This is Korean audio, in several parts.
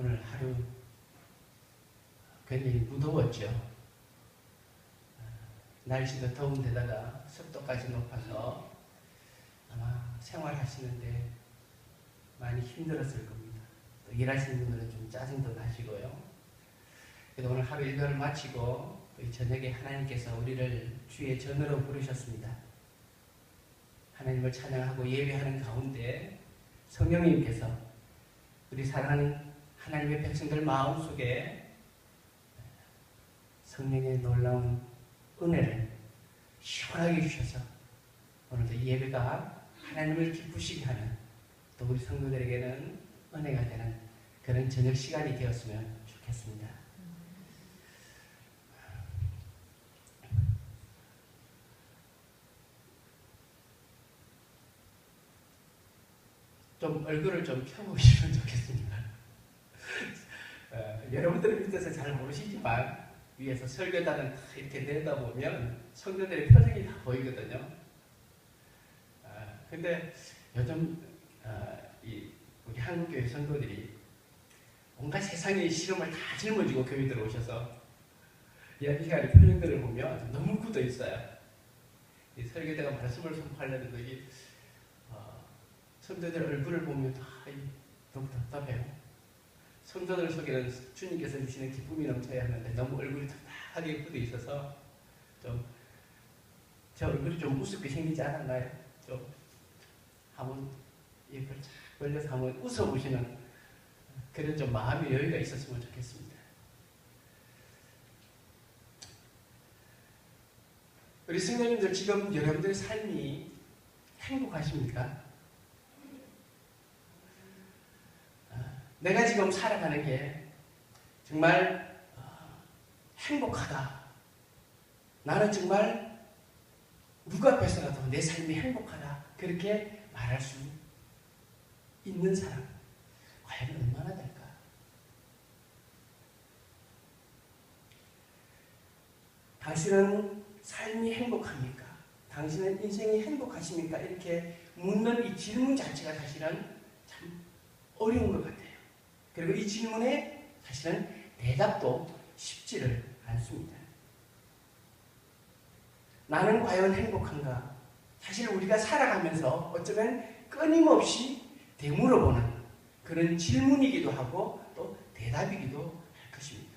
오늘 하루 굉장히 무더웠죠. 날씨도 더운 데다가 습도까지 높아서 아마 생활하시는데 많이 힘들었을 겁니다. 또 일하시는 분들은 좀 짜증도 나시고요. 그래서 오늘 하루 일과를 마치고 이 저녁에 하나님께서 우리를 주의 전으로 부르셨습니다. 하나님을 찬양하고 예배하는 가운데 성령님께서 우리 사랑하는 하나님의 백성들 마음속에 성령의 놀라운 은혜를 시원하게 주셔서 오늘도 예배가 하나님을 기쁘시게 하는, 또 우리 성도들에게는 은혜가 되는 그런 저녁 시간이 되었으면 좋겠습니다. 좀 얼굴을 좀 펴보시면 좋겠습니다. 여러분들 밑에서 잘 모르시지만 위에서 설교단을 이렇게 내다보면 성도들의 표정이 다 보이거든요. 근데 요즘 우리 한국교회 성도들이 온갖 세상의 시름을 다 짊어지고 교회 들어오셔서 이야기하는 표정들을 보면 너무 굳어 있어요. 이 설교자가 말씀을 선포하려는데 이 성도들 얼굴을 보면 너무 답답해요. 성도들 속에는 주님께서 주시는 기쁨이 넘쳐야 하는데 너무 얼굴이 답답하게 굳어 있어서 좀 제 얼굴이 좀 우습게 생기지 않았나요? 좀 한번 입을 착 벌려서 한번 웃어보시는 그런 좀 마음의 여유가 있었으면 좋겠습니다. 우리 성도님들 지금 여러분들의 삶이 행복하십니까? 내가 지금 살아가는 게 정말 행복하다. 나는 정말 누구 앞에서라도 내 삶이 행복하다. 그렇게 말할 수 있는 사람 과연 얼마나 될까? 당신은 삶이 행복합니까? 당신은 인생이 행복하십니까? 이렇게 묻는 이 질문 자체가 사실은 참 어려운 것 같아요. 그리고 이 질문에 사실은 대답도 쉽지를 않습니다. 나는 과연 행복한가? 사실 우리가 살아가면서 어쩌면 끊임없이 되물어보는 그런 질문이기도 하고 또 대답이기도 할 것입니다.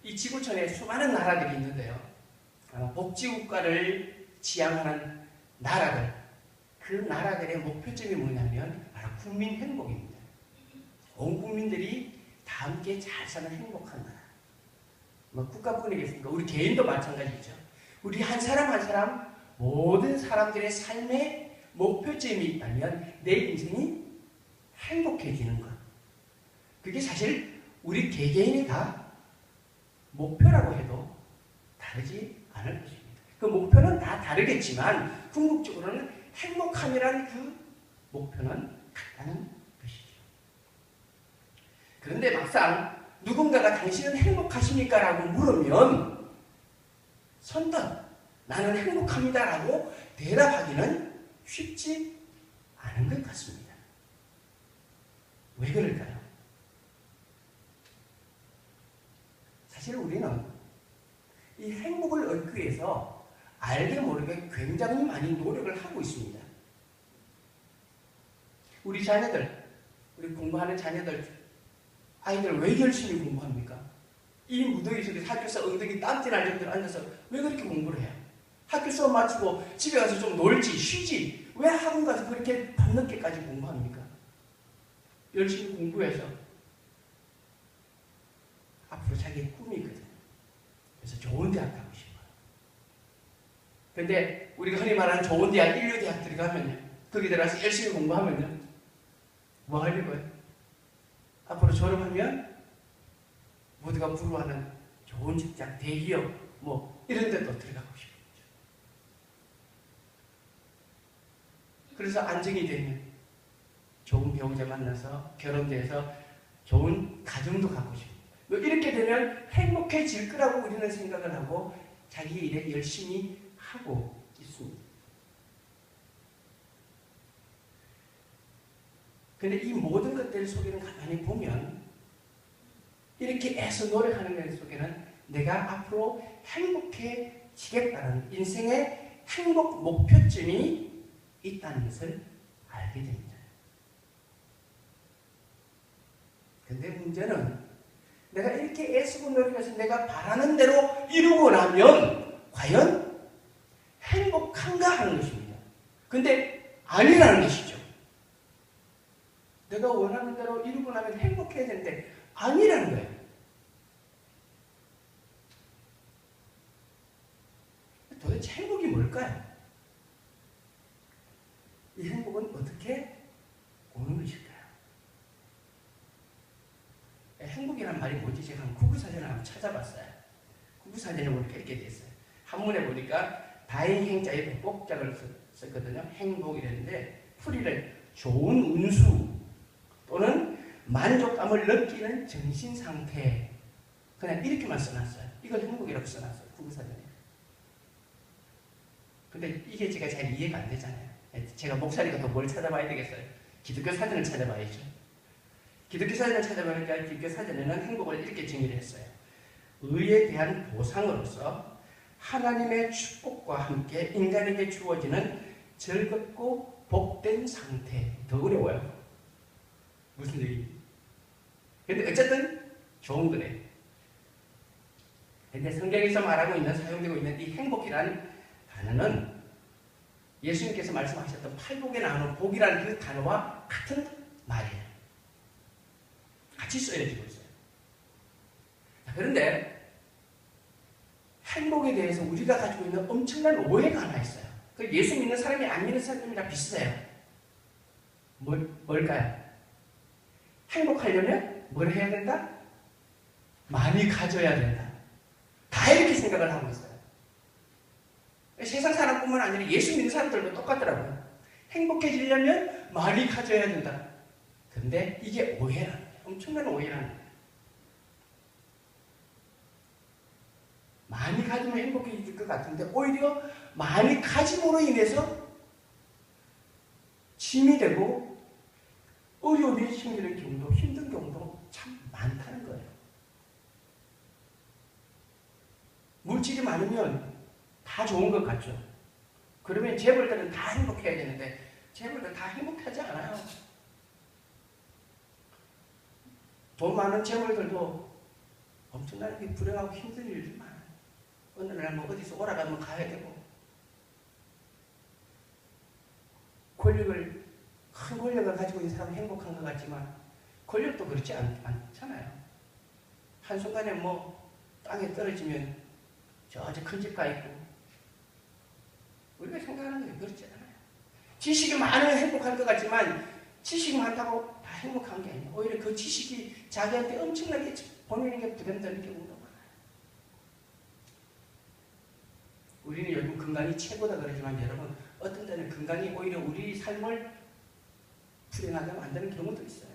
이 지구촌에 수많은 나라들이 있는데요. 복지국가를 지향하는 나라들, 그 나라들의 목표점이 뭐냐면 바로 국민 행복입니다. 온 국민들이 다 함께 잘 사는 행복한 나라. 국가뿐이겠습니까? 우리 개인도 마찬가지죠. 우리 한 사람 한 사람 모든 사람들의 삶의 목표점이 있다면 내 인생이 행복해지는 것. 그게 사실 우리 개개인이 다 목표라고 해도 다르지 않을 것입니다. 그 목표는 다 다르겠지만 궁극적으로는 행복함이라는 그 목표는 같다는 것이죠. 그런데 막상 누군가가 당신은 행복하십니까? 라고 물으면 선뜻 나는 행복합니다 라고 대답하기는 쉽지 않은 것 같습니다. 왜 그럴까요? 사실 우리는 이 행복을 얻기 위해서 알게 모르게 굉장히 많이 노력을 하고 있습니다. 우리 자녀들, 우리 공부하는 자녀들, 아이들 왜 열심히 공부합니까? 이 무더위 속에 학교에서 엉덩이 땀띠 날 정도로 앉아서 왜 그렇게 공부를 해요? 학교 수업 마치고 집에 가서 좀 놀지, 쉬지. 왜 학원 가서 그렇게 밤늦게까지 공부합니까? 열심히 공부해서 앞으로 자기의 꿈이 있거든요. 그래서 좋은 대학 가고 싶어요. 근데 우리가 흔히 말하는 좋은 대학, 인류대학 들어가면요. 거기 들어가서 열심히 공부하면요. 뭐 하려고요? 앞으로 졸업하면 모두가 부러워하는 좋은 직장, 대기업, 뭐 이런 데도 들어가고 싶어요. 그래서 안정이 되면 좋은 배우자 만나서 결혼돼서 좋은 가정도 갖고 싶어요. 뭐 이렇게 되면 행복해질 거라고 우리는 생각을 하고 자기 일에 열심히 하고 있습니다. 근데 이 모든 것들 속에는 가만히 보면 이렇게 애써 노력하는 것 속에는 내가 앞으로 행복해지겠다는 인생의 행복 목표점이 있다는 것을 알게 됩니다. 근데 문제는 내가 이렇게 애쓰고 노력해서 내가 바라는 대로 이루고 나면 과연 행복한가 하는 것입니다. 근데 아니라는 것이죠. 내가 원하는 대로 이루고 나면 행복해야 되는데 아니라는 거예요. 도대체 행복이 뭘까요? 이 행복은 어떻게 오는 것일까요? 행복이란 말이 뭐지? 제가 구구사전을 한번 찾아봤어요. 구구사전에 보니까 이렇게 돼 있어요. 한문에 보니까 다행행자에 복복자를 썼거든요. 행복이랬는데 풀이를 좋은 운수 또는 만족감을 느끼는 정신상태, 그냥 이렇게만 써놨어요. 이걸 행복이라고 써놨어요. 구구사전에. 근데 이게 제가 잘 이해가 안 되잖아요. 제가 목사니까 또 뭘 찾아봐야 되겠어요? 기독교 사전을 찾아봐야죠. 기독교 사전을 찾아보니까 기독교 사전에는 행복을 이렇게 정의를 했어요. 의에 대한 보상으로서 하나님의 축복과 함께 인간에게 주어지는 즐겁고 복된 상태. 더 어려워요. 무슨 얘기? 근데 어쨌든 좋은 거래요. 근데 성경에서 말하고 있는, 사용되고 있는 이 행복이라는 단어는 예수님께서 말씀하셨던 팔복에 나오는 복이라는 그 단어와 같은 말이에요. 같이 쓰여지고 있어요. 그런데 행복에 대해서 우리가 가지고 있는 엄청난 오해가 하나 있어요. 그 예수 믿는 사람이 안 믿는 사람이랑 비슷해요. 뭘까요? 행복하려면 뭘 해야 된다? 많이 가져야 된다. 다 이렇게 생각을 하고 있어요. 세상 사람뿐만 아니라 예수 믿는 사람들도 똑같더라고요. 행복해지려면 많이 가져야 된다. 근데 이게 오해라는 거예요. 엄청난 오해라는 거예요. 많이 가지면 행복해질 것 같은데 오히려 많이 가짐으로 인해서 짐이 되고 어려움이 생기는 경우도, 힘든 경우도 참 많다는 거예요. 물질이 많으면 다 좋은 것 같죠. 그러면 재벌들은 다 행복해야 되는데 재벌들 다 행복하지 않아요. 돈 많은 재벌들도 엄청나게 불행하고 힘든 일들 많아요. 어느 날 뭐 어디서 오라가면 가야 되고, 큰 권력을 가지고 있는 사람은 행복한 것 같지만 권력도 그렇지 않잖아요. 한순간에 뭐 땅에 떨어지면 저 큰 집 가 있고, 우리가 생각하는 게 그렇지 않아요. 지식이 많으면 행복할 것 같지만 지식이 많다고 다 행복한 게 아니에요. 오히려 그 지식이 자기한테 엄청나게 본인에게 부담되는 경우도 많아요. 우리는 요즘 건강이 최고다 그러지만 여러분, 어떤 때는 건강이 오히려 우리 삶을 불행하게 만드는 경우도 있어요.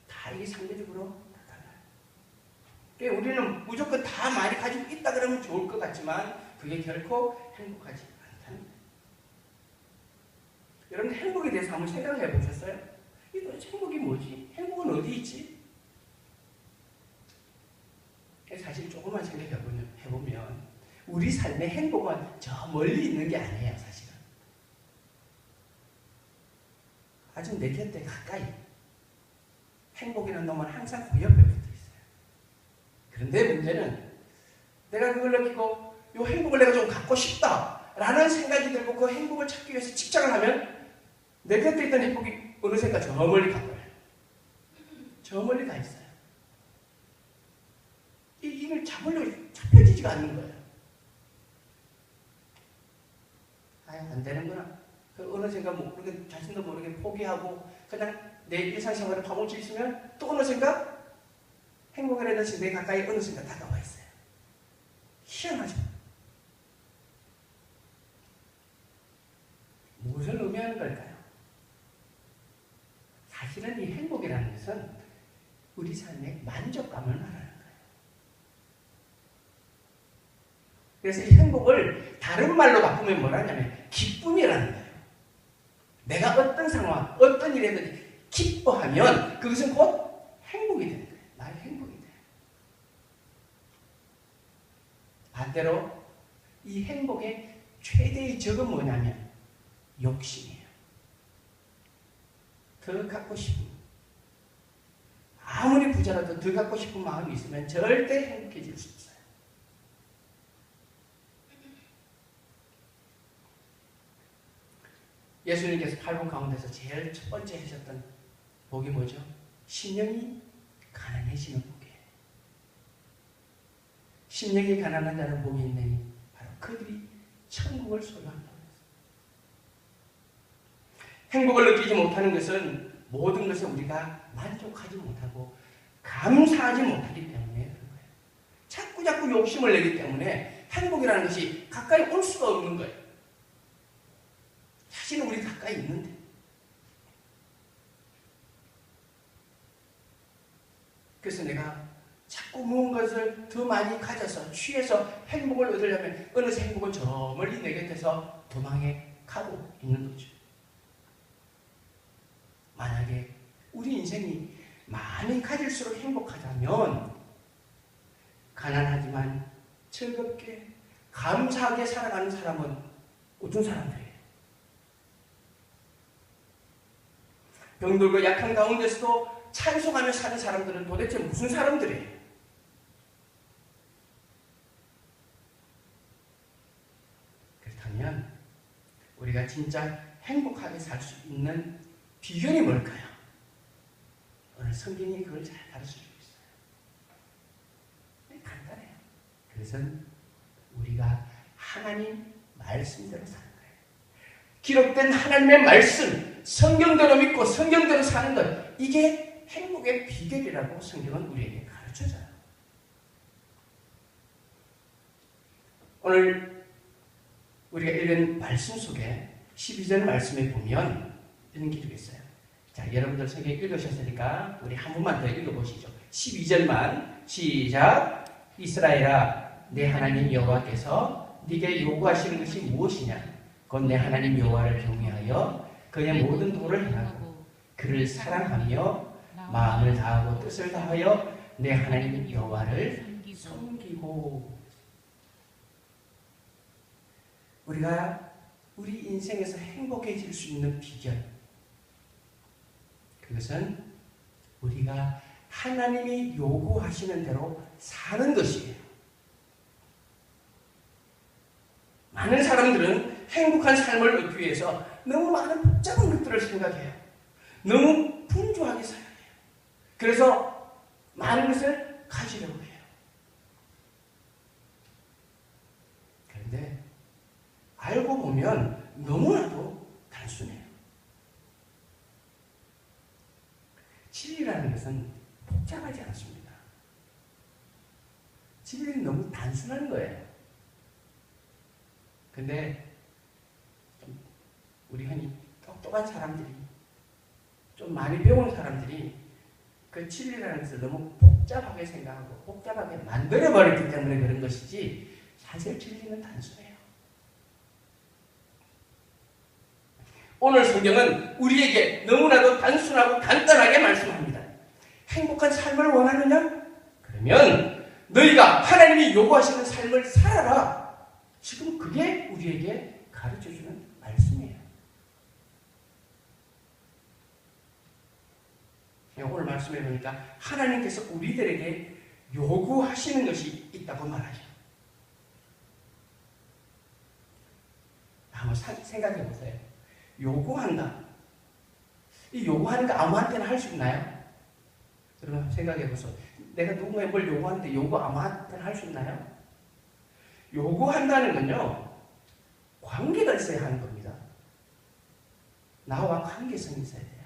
다 이게 상대적으로 나타나요. 그러니까 우리는 무조건 다 많이 가지고 있다 그러면 좋을 것 같지만 그게 결코 행복하지 않다는 거예요. 여러분, 행복에 대해서 한번 생각을 해보셨어요? 이 도대체 행복이 뭐지? 행복은 어디 있지? 사실 조금만 생각해보면 우리 삶의 행복은 저 멀리 있는 게 아니에요. 사실은 아주 내 곁에 가까이 행복이라는 놈은 항상 그 옆에 붙어 있어요. 그런데 문제는 내가 그걸 느끼고 이 행복을 내가 좀 갖고 싶다라는 생각이 들고 그 행복을 찾기 위해서 집착을 하면 내 곁에 있던 행복이 어느샌가 저 멀리 가고요. 저 멀리 가 있어요. 이걸 잡혀지지가 않는 거예요. 안 되는구나. 어느샌가 모르게, 자신도 모르게 포기하고 그냥 내 일상생활을 파묻혀 있으면 또 어느샌가 행복을 해야지 내 가까이 어느샌가 다가와 있어요. 희한하죠. 무엇을 의미하는 걸까요? 사실은 이 행복이라는 것은 우리 삶의 만족감을 말하는 거예요. 그래서 이 행복을 다른 말로 바꾸면 뭐라냐면 기쁨이라는 거예요. 내가 어떤 상황, 어떤 일에든지 기뻐하면 그것은 곧 행복이 되는 거예요. 나의 행복이 돼요. 반대로 이 행복의 최대의 적은 뭐냐면 욕심이에요. 더 갖고 싶은, 아무리 부자라도 더 갖고 싶은 마음이 있으면 절대 행복해질 수 없어요. 예수님께서 팔복 가운데서 제일 첫 번째 하셨던 복이 뭐죠? 심령이 가난해지는 복이에요. 심령이 가난한 자는 복이 있느니 바로 그들이 천국을 소유한다고 했어요. 행복을 느끼지 못하는 것은 모든 것에 우리가 만족하지 못하고 감사하지 못하기 때문에 그런 거예요. 자꾸 욕심을 내기 때문에 행복이라는 것이 가까이 올 수가 없는 거예요. 사실은 우리 가까이 있는데. 그래서 내가 자꾸 무언가를 더 많이 가져서 취해서 행복을 얻으려면 어느새 행복은 저 멀리 내 곁에서 도망해 가고 있는 거죠. 만약에 우리 인생이 많이 가질수록 행복하다면 가난하지만 즐겁게 감사하게 살아가는 사람은 어떤 사람들이에요? 병들고 약한 가운데서도 찬송하며 사는 사람들은 도대체 무슨 사람들이에요? 그렇다면 우리가 진짜 행복하게 살 수 있는 비결이 뭘까요? 오늘 성경이 그걸 잘 가르쳐주고 있어요. 간단해요. 그것은 우리가 하나님 말씀대로 사는 거예요. 기록된 하나님의 말씀, 성경대로 믿고 성경대로 사는 것, 이게 행복의 비결이라고 성경은 우리에게 가르쳐줘요. 오늘 우리가 읽은 말씀 속에 12절 말씀에 보면 이런 기록이 있어요. 자, 여러분들 성경 읽으셨으니까 우리 한 번만 더 읽어보시죠. 12절만 시작. 이스라엘아, 내 하나님 여호와께서 네게 요구하시는 것이 무엇이냐? 곧 내 하나님 여호와를 경외하여 그의 모든 도를 행하고 그를 사랑하며 마음을 다하고 뜻을 다하여 내 하나님 여호와를 섬기고. 우리가 우리 인생에서 행복해질 수 있는 비결, 그것은 우리가 하나님이 요구하시는 대로 사는 것이에요. 많은 사람들은 행복한 삶을 얻기 위해서 너무 많은 복잡한 것들을 생각해요. 너무 분주하게 살아요. 그래서 많은 것을 가지려고 해요. 그런데 알고 보면 너무나도 단순해요. 진리라는 것은 복잡하지 않습니다. 진리는 너무 단순한 거예요. 근데 우리 흔히 똑똑한 사람들이, 좀 많이 배운 사람들이 그 진리라는 것을 너무 복잡하게 생각하고 복잡하게 만들어버렸기 때문에 그런 것이지, 사실 진리는 단순해요. 오늘 성경은 우리에게 너무나도 단순하고 간단하게 말씀합니다. 행복한 삶을 원하느냐? 그러면 너희가 하나님이 요구하시는 삶을 살아라. 지금 그게 우리에게 가르쳐주는 말씀이에요. 오늘 말씀해 보니까 하나님께서 우리들에게 요구하시는 것이 있다고 말하죠. 한번 생각해 보세요. 요구한다. 이 요구하는 거 아무한테나 할 수 있나요? 여러분 생각해 보세요. 내가 누군가에 뭘 요구하는데 요구 아무한테나 할 수 있나요? 요구한다는 건요, 관계가 있어야 하는 겁니다. 나와 관계성이 있어야 돼요.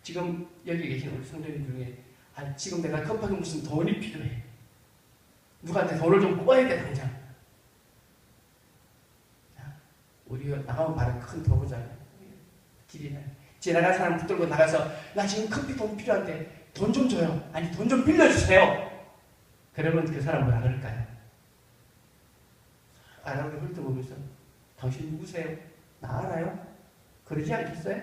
지금 여기 계신 우리 성도님 중에 지금 내가 급하게 무슨 돈이 필요해. 누구한테 돈을 좀 꿔야 돼 당장. 자, 우리 나가면 바로 큰 도구잖아요. 길이네. 지나갈 사람 붙들고 나가서 나 지금 커피 돈 필요한데 돈 좀 줘요. 아니 돈 좀 빌려주세요. 그러면 그 사람 뭐라 그럴까요? 알아보게 훑어보면서 당신 누구세요? 나 알아요? 그러지 않겠어요?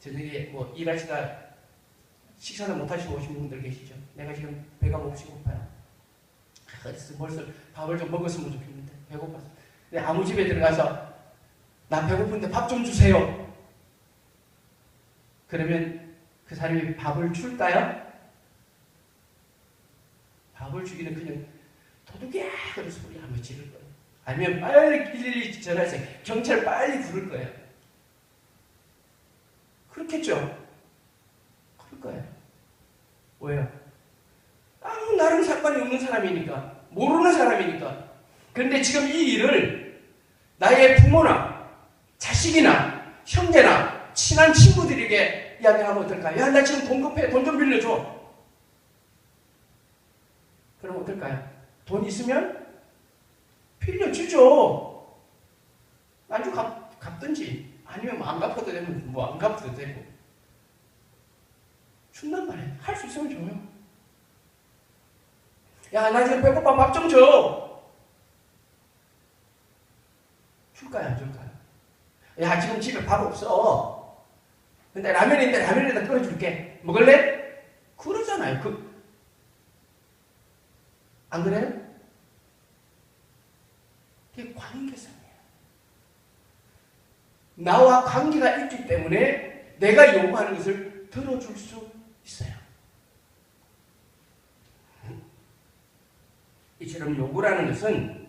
저녁에 뭐 일하시다 식사는 못 하시고 오신 분들 계시죠? 내가 지금 배가 몹시 고파요. 벌써 밥을 좀 먹었으면 좋겠는데 배고파서. 근데 아무 집에 들어가서 나 배고픈데 밥 좀 주세요. 그러면 그 사람이 밥을 줄까요? 밥을 주기는 그냥 도둑이야! 그런 소리 한번 지를 거예요. 아니면 빨리 112 전화해서 경찰 빨리 부를 거예요. 그렇겠죠? 그럴 거예요. 왜요? 아무 나랑 상관이 없는 사람이니까, 모르는 사람이니까. 그런데 지금 이 일을 나의 부모나 자식이나 형제나 친한 친구들에게 이야기하면 어떨까요? 야, 나 지금 돈 급해. 돈 좀 빌려줘. 그럼 어떨까요? 돈 있으면 빌려주죠. 나중에 갚든지 아니면 안 갚아도 되면 뭐 안 갚아도 되고. 준단 말이에요. 할 수 있으면 줘요. 야, 나 지금 배고파. 밥 좀 줘. 줄까요? 안 줄까요? 야, 지금 집에 밥 없어. 근데 라면인데 라면에다 끓여줄게. 먹을래? 그러잖아요. 안 그래요? 그게 관계성이에요. 나와 관계가 있기 때문에 내가 요구하는 것을 들어줄 수 있어요. 이처럼 요구라는 것은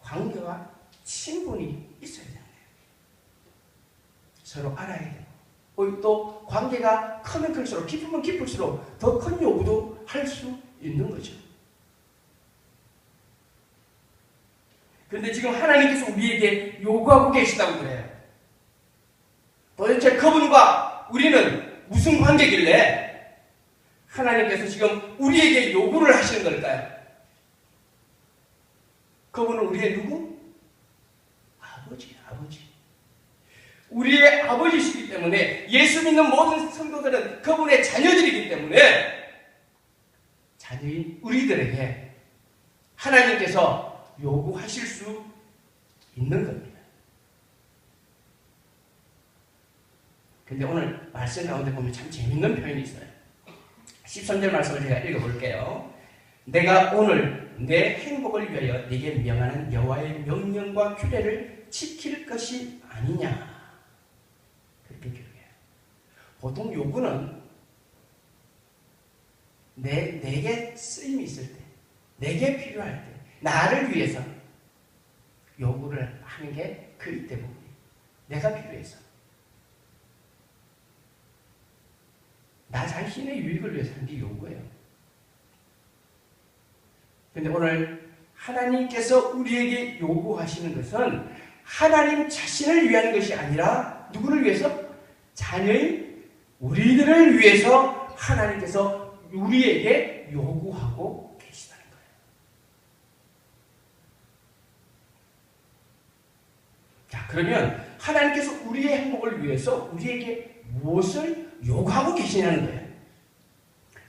관계와 친분이 있어야 돼요. 서로 알아야 돼요. 또 관계가 크면 클수록, 깊으면 깊을수록 더 큰 요구도 할 수 있는 거죠. 그런데 지금 하나님께서 우리에게 요구하고 계시다고 그래요. 도대체 그분과 우리는 무슨 관계길래 하나님께서 지금 우리에게 요구를 하시는 걸까요? 그분은 우리의 누구? 아버지. 우리의 아버지시기 때문에 예수 믿는 모든 성도들은 그분의 자녀들이기 때문에 자녀인 우리들에게 하나님께서 요구하실 수 있는 겁니다. 근데 오늘 말씀 가운데 보면 참 재밌는 표현이 있어요. 13절 말씀을 제가 읽어볼게요. 내가 오늘 내 행복을 위하여 네게 명하는 여호와의 명령과 규례를 지킬 것이 아니냐. 그렇게 기록해요. 보통 요구는 내게 쓰임이 있을 때, 내게 필요할 때, 나를 위해서 요구를 하는 게 그 대부분이에요. 내가 필요해서. 나 자신의 유익을 위해서 하는 게 요구예요. 근데 오늘 하나님께서 우리에게 요구하시는 것은 하나님 자신을 위한 것이 아니라 누구를 위해서? 자녀인 우리들을 위해서 하나님께서 우리에게 요구하고 계시다는 거예요. 자, 그러면 하나님께서 우리의 행복을 위해서 우리에게 무엇을 요구하고 계시냐는 거예요.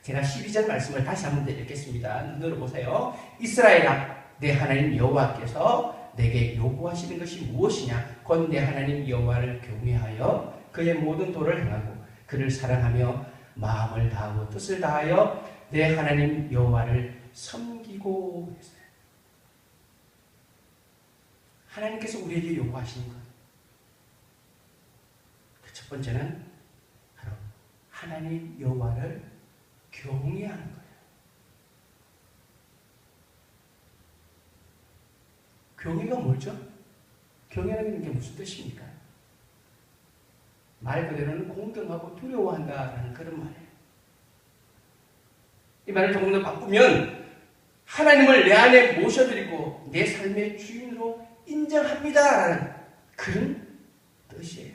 제가 12절 말씀을 다시 한번 읽겠습니다. 눈으로 보세요. 이스라엘아, 내 하나님 여호와께서 내게 요구하시는 것이 무엇이냐? 곧 내 하나님 여호와를 경외하여 그의 모든 도를 행하고 그를 사랑하며 마음을 다하고 뜻을 다하여 내 하나님 여호와를 섬기고 했어요. 하나님께서 우리에게 요구하시는 것. 그 첫 번째는 바로 하나님 여호와를 경외하는 거예요. 경외가 뭐죠? 경외하는 게 무슨 뜻입니까? 말 그대로는 공경하고 두려워한다라는 그런 말이에요. 이 말을 조금 더 바꾸면 하나님을 내 안에 모셔드리고 내 삶의 주인으로 인정합니다라는 그런 뜻이에요.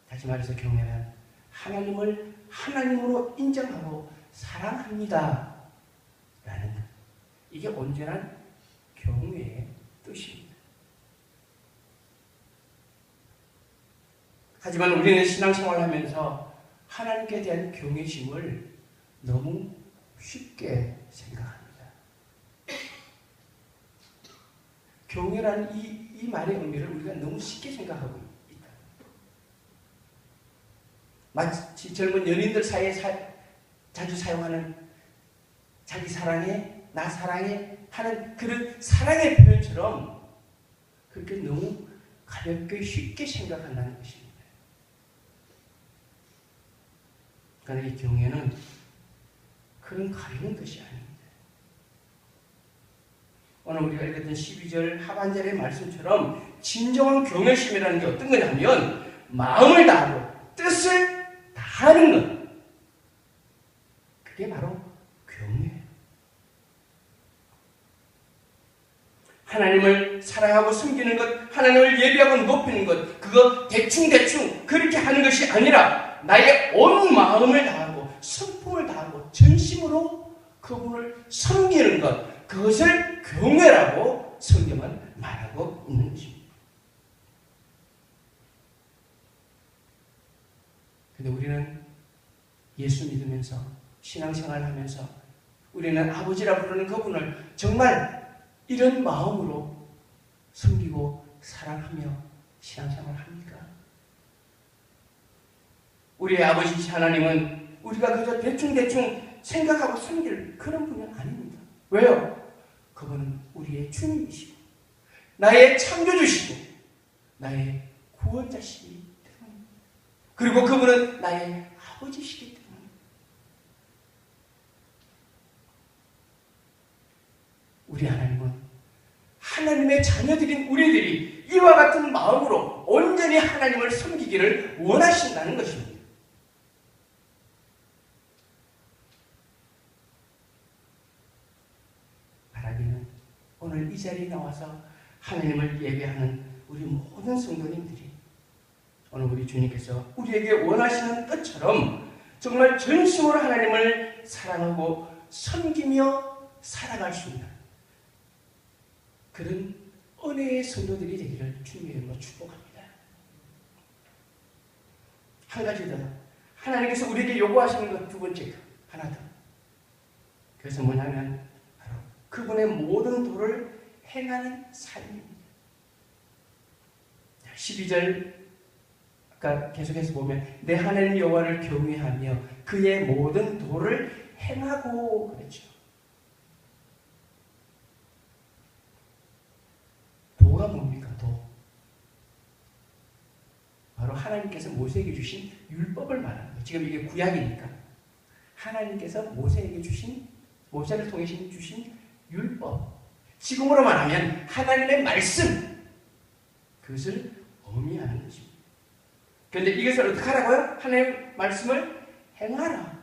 다시 말해서 경외는 하나님을 하나님으로 인정하고 사랑합니다 라는 것. 이게 온전한 경외의 뜻입니다. 하지만 우리는 신앙생활을 하면서 하나님께 대한 경외심을 너무 쉽게 생각합니다. 경외라는 이 말의 의미를 우리가 너무 쉽게 생각하고 있다. 마치 젊은 연인들 사이에 자주 사용하는 자기 사랑해, 나 사랑해 하는 그런 사랑의 표현처럼 그렇게 너무 가볍게 쉽게 생각한다는 것입니다. 그러나 이 경외는 그런 가벼운 것이 아닙니다. 오늘 우리가 읽었던 12절 하반절의 말씀처럼 진정한 경외심이라는 게 어떤 거냐면 마음을 다하고 뜻을 다하는 것. 그게 바로 경외예요. 하나님을 사랑하고 섬기는 것, 하나님을 예배하고 높이는 것, 그거 대충대충 그렇게 하는 것이 아니라 나의 온 마음을 다하고 성품을 다하고 전심으로 그분을 섬기는 것, 그것을 경외라고 성경은 말하고 있는 것입니다. 그런데 우리는 예수 믿으면서 신앙생활을 하면서 우리는 아버지라 부르는 그분을 정말 이런 마음으로 섬기고 사랑하며 신앙생활을 합니까? 우리의 아버지 하나님은 우리가 그저 대충대충 생각하고 섬길 그런 분이 아닙니다. 왜요? 그분은 우리의 주님이시고 나의 창조주시고 나의 구원자시기 때문입니다. 그리고 그분은 나의 아버지시기 때문입니다. 우리 하나님은 하나님의 자녀들인 우리들이 이와 같은 마음으로 온전히 하나님을 섬기기를 원하신다는 것입니다. 바라기는 오늘 이 자리에 나와서 하나님을 예배하는 우리 모든 성도님들이 오늘 우리 주님께서 우리에게 원하시는 뜻처럼 정말 전심으로 하나님을 사랑하고 섬기며 살아갈 수 있는 그런 은혜의 성도들이 되기를 주님의 이름으로 축복합니다. 한 가지 더, 하나님께서 우리에게 요구하시는 것 두 번째 하나 더. 그래서 뭐냐면 바로 그분의 모든 도를 행하는 삶입니다. 12절 아까 계속해서 보면 내 하나님 여호와를 경외하며 그의 모든 도를 행하고 그랬죠. 도가 뭡니까? 도. 바로 하나님께서 모세에게 주신 율법을 말하는 거예요. 지금 이게 구약이니까 하나님께서 모세에게 주신, 모세를 통해 주신 율법, 지금으로 말하면 하나님의 말씀, 그것을 의미하는 것입니다. 그런데 이것을 어떻게 하라고요? 하나님의 말씀을 행하라,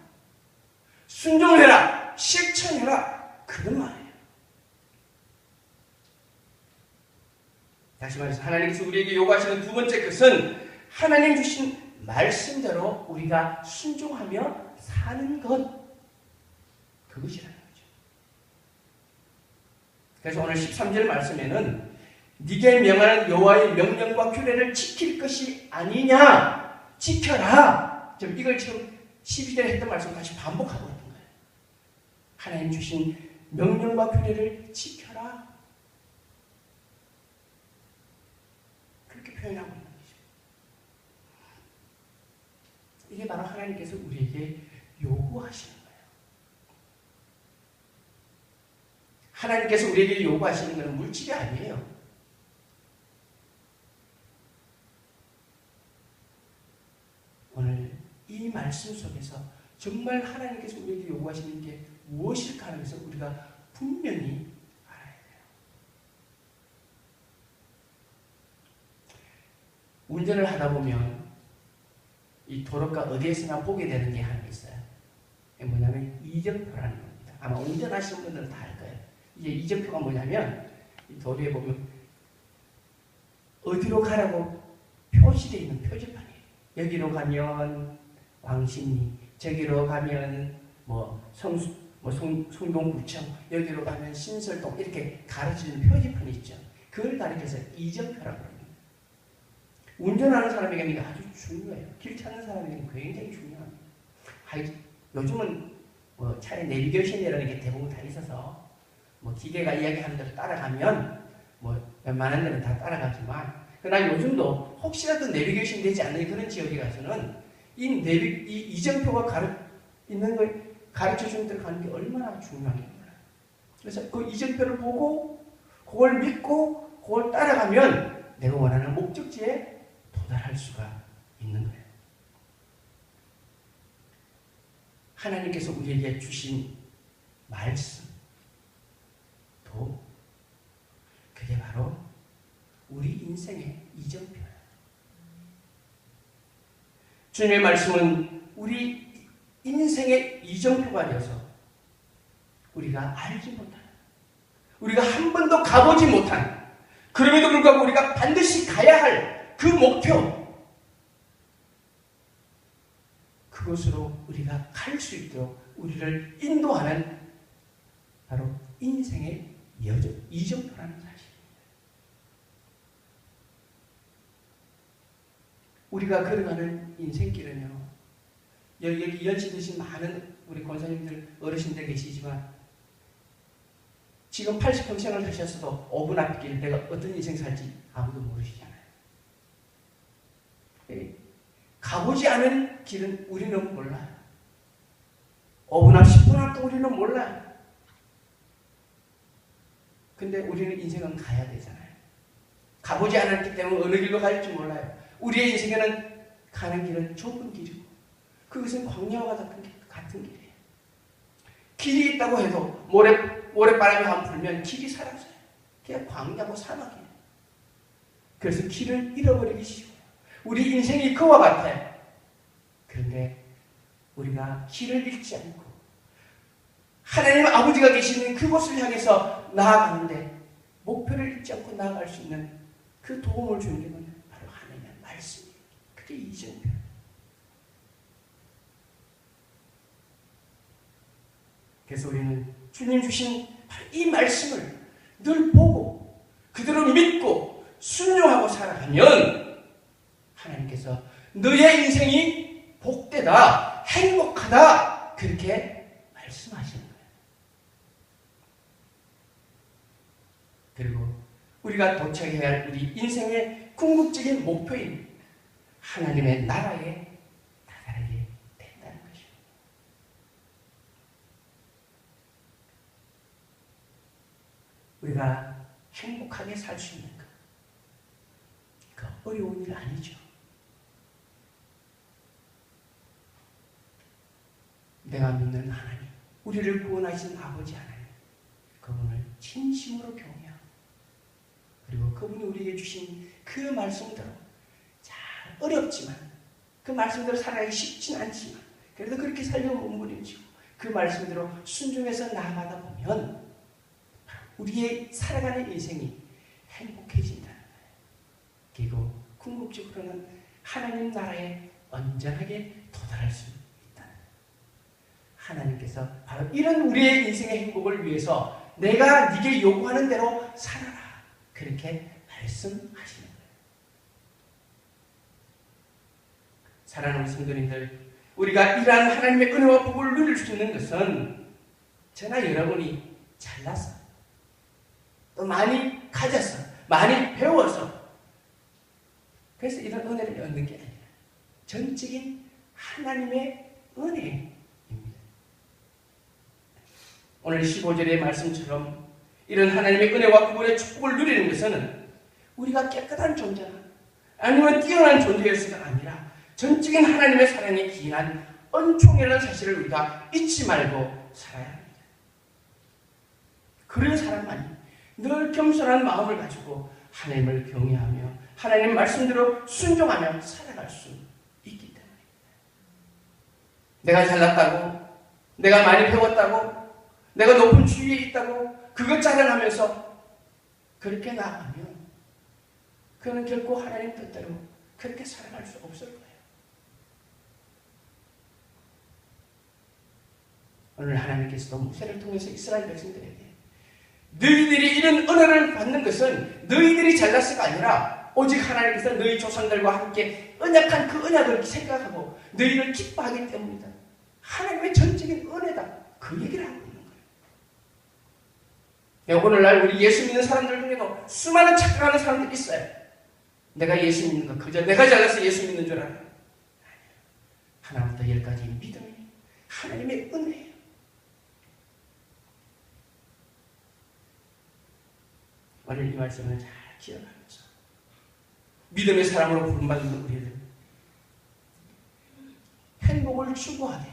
순종해라, 실천해라, 그런 말이에요. 다시 말해서 하나님께서 우리에게 요구하시는 두 번째 것은 하나님 주신 말씀대로 우리가 순종하며 사는 것, 그것이라는 거죠. 그래서 오늘 13절 말씀에는 네게 명하는 여호와의 명령과 규례를 지킬 것이 아니냐, 지켜라. 좀 이걸 지금 12절에 했던 말씀 다시 반복하고 있는 거예요. 하나님 주신 명령과 규례를 지켜라, 그렇게 표현하고 있는 거죠. 이게 바로 하나님께서 우리에게 요구하시는 거예요. 하나님께서 우리에게 요구하시는 것은 물질이 아니에요. 오늘 이 말씀 속에서 정말 하나님께서 우리에게 요구하시는 게 무엇일까 하는 것을 우리가 분명히 알아야 돼요. 운전을 하다 보면 이 도로가 어디에서나 보게 되는 게 하나 있어요. 뭐냐면 이정표라는 겁니다. 아마 운전하시는 분들은 다 알 거예요. 이게 이정표가 뭐냐면 이 도로에 보면 어디로 가라고 표시되어 있는 표지판이에요. 여기로 가면 왕십리, 저기로 가면 성동구청, 여기로 가면 신설동, 이렇게 가르치는 표지판이 있죠. 그걸 가리켜서 이정표라고 합니다. 운전하는 사람에게는 이게 아주 중요해요. 길 찾는 사람에게는 굉장히 중요합니다. 요즘은 뭐 차에 내비게이션이라는 게 대부분 다 있어서 뭐 기계가 이야기하는 대로 따라가면 뭐 웬만한 데는 다 따라가지만, 그러나 요즘도 혹시라도 내비게이션 되지 않는 그런 지역에 가서는 이 이정표가 있는 걸 가르쳐 주는 데로 가는 게 얼마나 중요합니다. 그래서 그 이정표를 보고 그걸 믿고 그걸 따라가면 내가 원하는 목적지에 도달할 수가 있는 거예요. 하나님께서 우리에게 주신 말씀, 그게 바로 우리 인생의 이정표예요. 주님의 말씀은 우리 인생의 이정표가 되어서 우리가 알지 못한, 우리가 한 번도 가보지 못한, 그럼에도 불구하고 우리가 반드시 가야 할 그 목표, 그곳으로 우리가 갈 수 있도록 우리를 인도하는 바로 인생의 이정표라는 사실입니다. 우리가 걸어가는 인생길은요, 여기 연시 드신 많은 우리 권사님들, 어르신들 계시지만 지금 80평생을 사셨어도 5분 앞길 내가 어떤 인생 살지 아무도 모르시잖아요. 가보지 않은 길은 우리는 몰라요. 5분 앞, 10분 앞도 우리는 몰라요. 근데 우리는 인생은 가야 되잖아요. 가보지 않았기 때문에 어느 길로 갈지 몰라요. 우리의 인생에는 가는 길은 좁은 길이고 그것은 광야와 같은 길이에요. 길이 있다고 해도 모래바람이 한 불면 길이 사라져요. 그냥 광야고 사막이에요. 그래서 길을 잃어버리기 쉬워요. 우리 인생이 그와 같아요. 그런데 우리가 길을 잃지 않고 하나님 아버지가 계시는 그곳을 향해서 나아가는데 목표를 잃지 않고 나아갈 수 있는 그 도움을 주는 게 바로 하나님의 말씀이에요. 그게 이정표예요. 그래서 우리는 주님 주신 이 말씀을 늘 보고 그대로 믿고 순종하고 살아가면 하나님께서 너의 인생이 복되다, 행복하다, 그렇게 말씀하시는 거예요. 그리고 우리가 도착해야 할 우리 인생의 궁극적인 목표인 하나님의 나라에 다다르게 된다는 것입니다. 우리가 행복하게 살 수 있는 것, 그 어려운 일 아니죠. 내가 믿는 하나님, 우리를 구원하신 아버지 하나님, 그분을 진심으로 경외하고 그리고 그분이 우리에게 주신 그 말씀대로 잘 어렵지만 그 말씀대로 살아가기 쉽진 않지만 그래도 그렇게 살려고 몸부림치고 그 말씀대로 순종해서 나아가다 보면 우리의 살아가는 인생이 행복해진다는 거예요. 그리고 궁극적으로는 하나님 나라에 온전하게 도달할 수 있다는 거예요. 하나님께서 바로 이런 우리의 인생의 행복을 위해서 내가 네게 요구하는 대로 살아라, 그렇게 말씀하시는 거예요. 사랑하는 성도님들, 우리가 이러한 하나님의 은혜와 복을 누릴 수 있는 것은 저나 여러분이 잘나서 또 많이 가져서 많이 배워서 그래서 이런 은혜를 얻는 게 아니라 전적인 하나님의 은혜입니다. 오늘 15절의 말씀처럼 이런 하나님의 은혜와 그분의 축복을 누리는 것은 우리가 깨끗한 존재나 아니면 뛰어난 존재였으가 아니라 전적인 하나님의 사랑에 기인한 은총이라는 사실을 우리가 잊지 말고 살아야 합니다. 그런 사람만이 늘 겸손한 마음을 가지고 하나님을 경외하며 하나님 말씀대로 순종하며 살아갈 수 있기 때문입니다. 내가 잘났다고, 내가 많이 배웠다고, 내가 높은 지위에 있다고 그것 자랑하면서 그렇게 나아가면 그는 결코 하나님 뜻대로 그렇게 살아갈 수 없을 거예요. 오늘 하나님께서도 모세를 통해서 이스라엘 백성들에게 너희들이 이런 은혜를 받는 것은 너희들이 잘났어가 아니라 오직 하나님께서 너희 조상들과 함께 언약한 그 언약을 생각하고 너희를 기뻐하기 때문이다. 하나님의 전적인 은혜다. 그 얘기를 하고 있는 거예요. 오늘날 우리 예수 믿는 사람들 중에도 수많은 착각하는 사람들이 있어요. 내가 예수 믿는 거 그저 내가 잘나서 예수 믿는 줄 알아요. 하나부터 열까지 믿음이 하나님의 은혜예요. 오늘 이 말씀을 잘 기억하면서 믿음의 사람으로 부름받는 우리들 행복을 추구하되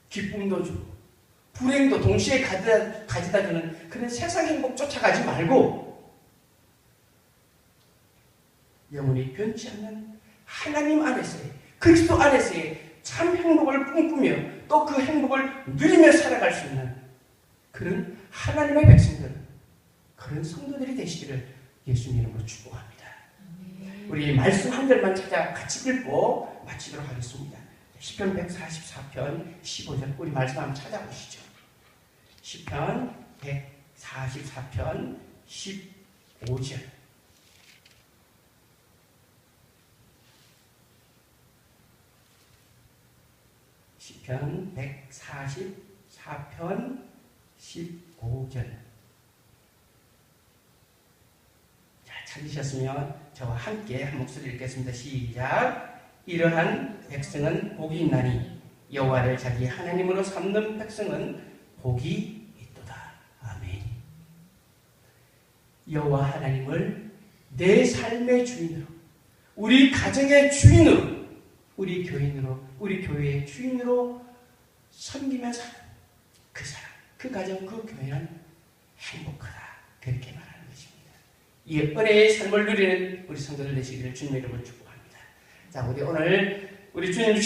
기쁨도 주고 불행도 동시에 가져다 주는 그런 세상 행복 쫓아가지 말고 영원히 변치 않는 하나님 안에서의 그리스도 안에서의 참 행복을 꿈꾸며 또 그 행복을 누리며 살아갈 수 있는 그런 하나님의 백성들, 그런 성도들이 되시기를 예수님 이름으로 축복합니다. 우리 말씀 한 절만 찾아 같이 읽고 마치도록 하겠습니다. 시편 144편 15절 우리 말씀 한번 찾아보시죠. 시편 144편 15절 시편 144편 15절 찾으셨으면 저와 함께 한 목소리 읽겠습니다. 시작. 이러한 백성은 복이 있나니 여호와를 자기 하나님으로 삼는 백성은 복이 있도다. 아멘. 여호와 하나님을 내 삶의 주인으로, 우리 가정의 주인으로, 우리 교인으로, 우리 교회의 주인으로 섬기며 사는 그 사람, 그 가정, 그 교회는 행복하다. 그렇게 말하는 것입니다. 이 은혜의 삶을 누리는 우리 성도들 되시기를 주님의 이름으로 축복합니다. 자, 우리 오늘 우리 주님 주신